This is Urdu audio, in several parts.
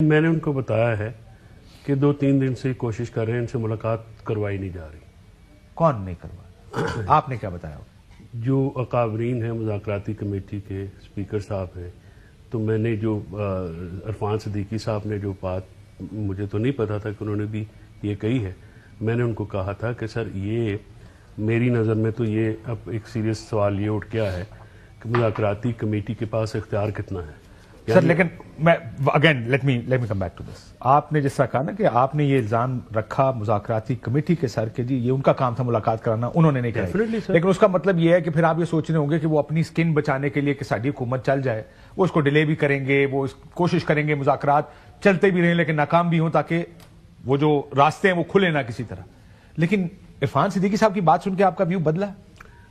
میں نے ان کو بتایا ہے کہ 2-3 دن سے کوشش کر رہے ہیں، ان سے ملاقات کروائی نہیں جا رہی۔ کون نہیں کروا؟ آپ نے کیا بتایا؟ جو اکابرین ہیں مذاکراتی کمیٹی کے اسپیکر صاحب ہیں، تو میں نے جو عرفان صدیقی صاحب نے جو بات، مجھے تو نہیں پتا تھا کہ انہوں نے بھی یہ کہی ہے، میں نے ان کو کہا تھا کہ سر یہ میری نظر میں تو یہ اب ایک سیریس سوال یہ اٹھ گیا ہے کہ مذاکراتی کمیٹی کے پاس اختیار کتنا ہے۔ سر لیکن میں again let me come back to this, آپ نے جس طرح کہا نا کہ آپ نے یہ الزام رکھا مذاکراتی کمیٹی کے سر کے جی یہ ان کا کام تھا ملاقات کرانا، انہوں نے نہیں کرائی، لیکن اس کا مطلب یہ ہے کہ پھر آپ یہ سوچ رہے ہوں گے کہ وہ اپنی سکن بچانے کے لیے کہ ساری حکومت چل جائے وہ اس کو ڈیلے بھی کریں گے، وہ کوشش کریں گے مذاکرات چلتے بھی رہیں لیکن ناکام بھی ہوں تاکہ وہ جو راستے ہیں وہ کھلے نہ کسی طرح۔ لیکن عرفان صدیقی صاحب کی بات سن کے آپ کا ویو بدلا؟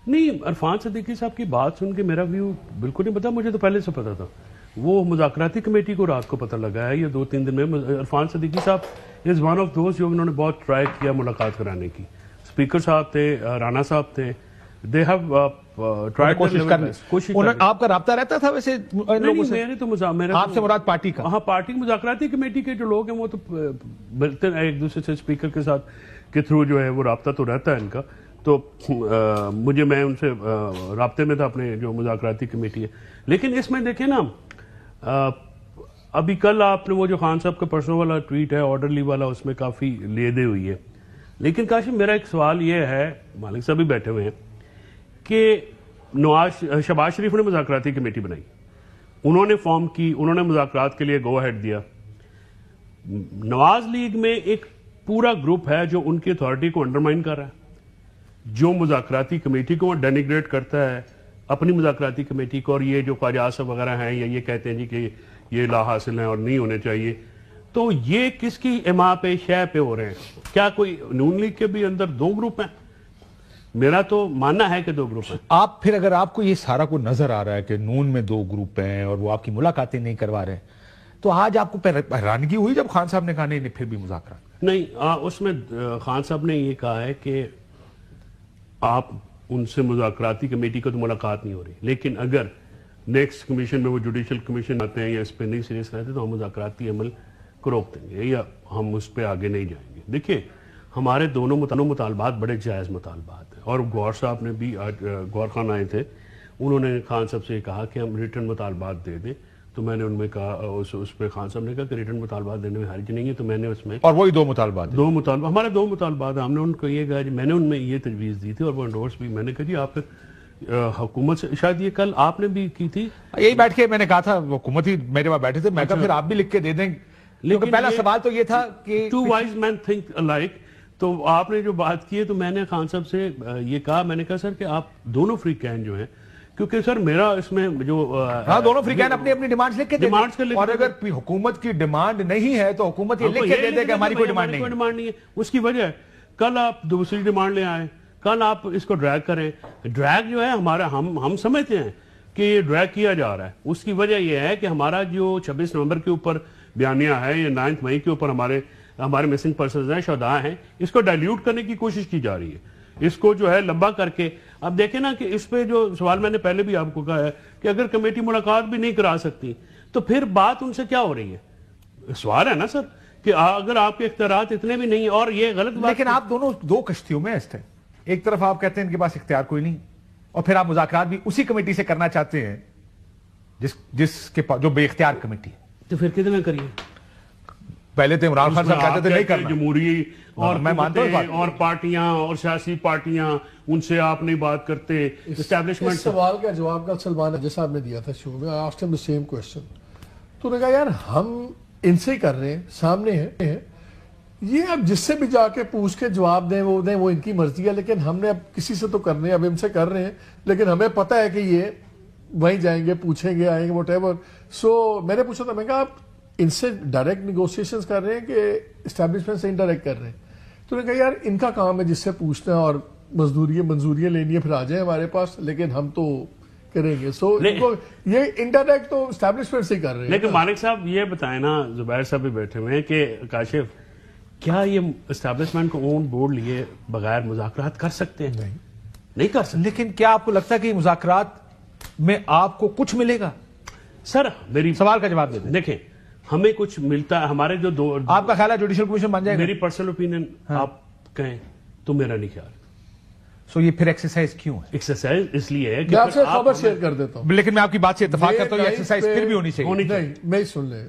نہیں، عرفان صدیقی صاحب کی بات سن کے میرا ویو بالکل نہیں بدلا، مجھے تو پہلے سے پتا تھا۔ وہ مذاکراتی کمیٹی کو رات کو پتہ لگا ہے، یہ 2-3 دن میں عرفان صدیقی صاحب از ون آف دوز جو انہوں نے بہت ٹرائی کیا ملاقات کرانے کی۔ اسپیکر صاحب تھے، رانا صاحب تھے، دے ہیو ٹرائی کوشش۔ آپ کا رابطہ رہتا تھا ویسے لوگوں سے؟ آپ سے مراد پارٹی کا؟ ہاں، پارٹی مذاکراتی کمیٹی کے جو لوگ ہیں وہ تو ملتے ہیں ایک دوسرے سے، اسپیکر کے ساتھ کے تھرو جو ہے وہ رابطہ تو رہتا ہے ان کا، تو میں ان سے رابطے میں تھا اپنے جو مذاکراتی کمیٹی ہے۔ لیکن اس میں دیکھیں نا، ابھی کل آپ نے وہ جو خان صاحب کا پرسنل والا ٹویٹ ہے آرڈرلی والا، اس میں کافی لیدے ہوئی ہے، لیکن کاشف میرا ایک سوال یہ ہے، مالک صاحب بھی بیٹھے ہوئے ہیں، کہ شہباز شریف نے مذاکراتی کمیٹی بنائی، انہوں نے فارم کی، انہوں نے مذاکرات کے لیے گو ہیڈ دیا۔ نواز لیگ میں ایک پورا گروپ ہے جو ان کی اتھارٹی کو انڈرمائن کر رہا ہے، جو مذاکراتی کمیٹی کو ڈینیگریٹ کرتا ہے، اپنی مذاکراتی کمیٹی کو، اور یہ جو خواجہ صاحب وغیرہ ہیں یا یہ کہتے ہیں جی کہ یہ لا حاصل ہیں اور نہیں ہونے چاہیے، تو یہ کس کی اما پہ شے پہ ہو رہے ہیں؟ کیا کوئی نون لیگ کے بھی اندر 2 گروپ ہیں؟ میرا تو ماننا ہے کہ 2 گروپ ہیں۔ آپ پھر اگر آپ کو یہ سارا کو نظر آ رہا ہے کہ نون میں 2 گروپ ہیں اور وہ آپ کی ملاقاتیں نہیں کروا رہے ہیں، تو آج آپ کو حیرانگی ہوئی جب خان صاحب نے کہا نہیں پھر بھی مذاکرات؟ نہیں، اس میں خان صاحب نے یہ کہا ہے کہ آپ ان سے مذاکراتی کمیٹی کو تو ملاقات نہیں ہو رہی، لیکن اگر نیکسٹ کمیشن میں وہ جوڈیشل کمیشن آتے ہیں یا اس پہ نہیں سیریس رہتے تو ہم مذاکراتی عمل کو روک دیں گے یا ہم اس پہ آگے نہیں جائیں گے۔ دیکھیے، ہمارے دونوں مطالبات بڑے جائز مطالبات ہیں، اور گور صاحب نے بھی آج گور خان آئے تھے، انہوں نے خان صاحب سے کہا کہ ہم ریٹرن مطالبات دے دیں، تو میں نے ان میں کہا، اس پہ خان صاحب نے کہا کہ ریٹرن مطالبات دینے میں حرج نہیں ہے، تو میں نے اس میں، اور وہی 2 مطالبات ہمارے 2 مطالبات، ہم نے ان کو یہ کہا جی، میں نے ان میں یہ تجویز دی تھی اور وہ انڈورس بھی، میں نے کہا جی آپ حکومت سے، شاید یہ کل آپ نے بھی کی تھی، یہی بیٹھ کے میں نے کہا تھا، حکومت ہی میرے وہاں بیٹھے تھے، میں کہا پھر آپ بھی لکھ کے دے دیں، لیکن پہلا سوال تو یہ تھا کہ two wise men think alike, تو آپ نے جو بات کی ہے تو میں نے خان صاحب سے یہ کہا، میں نے کہا سر کہ آپ دونوں فری کین جو ہیں، کیونکہ سر میرا اس میں جو دونوں فری کین اپنی اپنی ڈیمانڈز لکھ کے دے دیں، اور اگر حکومت کی ڈیمانڈ نہیں ہے تو حکومت یہ لکھ کے دے دے کہ ہماری کوئی ڈیمانڈ نہیں ہے۔ اس کی وجہ ہے کل آپ دوسری ڈیمانڈ لے آئے، کل آپ اس کو ڈریگ کریں، ڈریگ جو ہے ہمارا، ہم سمجھتے ہیں کہ یہ ڈریگ کیا جا رہا ہے، اس کی وجہ یہ ہے کہ ہمارا جو 26 نومبر کے اوپر بیانیہ ہے یا 9 مئی کے اوپر ہمارے مسنگ پرسنز ہیں، شہداء ہیں، اس کو ڈائلیوٹ کرنے کی کوشش کی جا رہی ہے، اس کو جو ہے لمبا کر کے۔ اب دیکھیں نا کہ اس پہ جو سوال میں نے پہلے بھی آپ کو کہا ہے کہ اگر کمیٹی ملاقات بھی نہیں کرا سکتی تو پھر بات ان سے کیا ہو رہی ہے؟ سوال ہے نا سر کہ اگر آپ کے اختیارات اتنے بھی نہیں ہیں، اور یہ غلط بات، لیکن آپ دونوں 2 کشتیوں میں ہیں، ایک طرف آپ کہتے ہیں ان کے پاس اختیار کوئی نہیں، اور پھر آپ مذاکرات بھی اسی کمیٹی سے کرنا چاہتے ہیں جس کے پاس جو بے اختیار کمیٹی ہے، تو پھر کتنے کریے؟ پہلے تو عمران خان صاحب کہتے تھے نہیں کرنا، جمہوری اور میں مانتا ہوں اور پارٹیاں اور سیاسی پارٹیاں، ان سے آپ نہیں بات کرتے، اسٹیبلشمنٹ۔ اس سوال کا جواب کل سلمان جس صاحب نے دیا تھا شو میں، آسکڈ ہم دی سیم کوسچن، تو نے کہا یار ہم ان سے کر رہے ہیں، سامنے ہیں، یہ اب جس سے بھی جا کے پوچھ کے جواب دیں وہ ان کی مرضی ہے، لیکن ہم نے اب کسی سے تو کرنے، اب ان سے کر رہے ہیں، لیکن ہمیں پتہ ہے کہ یہ وہیں جائیں گے، پوچھیں گے، آئیں گے، واٹ ایور۔ سو میں نے پوچھا تھا، میں کہا آپ ان سے ڈائریکٹ نیگوشیشنز کر رہے ہیں کہ اسٹیبلشمنٹ سے انڈائریکٹ کر رہے ہیں؟ تو نے کہا یار ان کا کام ہے جس سے پوچھنا ہے اور منظوریاں لینی ہے، پھر آ جائیں ہمارے پاس، لیکن ہم تو کریں گے۔ سو یہ انڈائریکٹ تو اسٹیبلشمنٹ سے کر رہے ہیں۔ لیکن مالک صاحب یہ بتائیں نا، زبیر صاحب بھی بیٹھے ہوئے ہیں، کہ کاشف کیا یہ اسٹیبلشمنٹ کو اون بورڈ لیے بغیر مذاکرات کر سکتے ہیں؟ نہیں کر سکتے۔ لیکن کیا آپ کو لگتا ہے کہ مذاکرات میں آپ کو کچھ ملے گا؟ سر میری سوال کا جواب دے دیں۔ دیکھیں، ہمیں کچھ ملتا ہے. ہمارے جو دو آپ کا خیال ہے جوڈیشل کمیشن بن جائے گا؟ میری پرسنل اوپینین آپ کہیں تو میرا نہیں خیال. سو یہ پھر ایکسرسائز کیوں ہے؟ ایکسرسائز اس لیے ہے کہ میں آپ سے خبر شیئر کر دیتا ہوں. لیکن میں آپ کی بات سے اتفاق کرتا ہوں یہ ایکسرسائز پھر بھی ہونی چاہیے. نہیں میں سن لیں.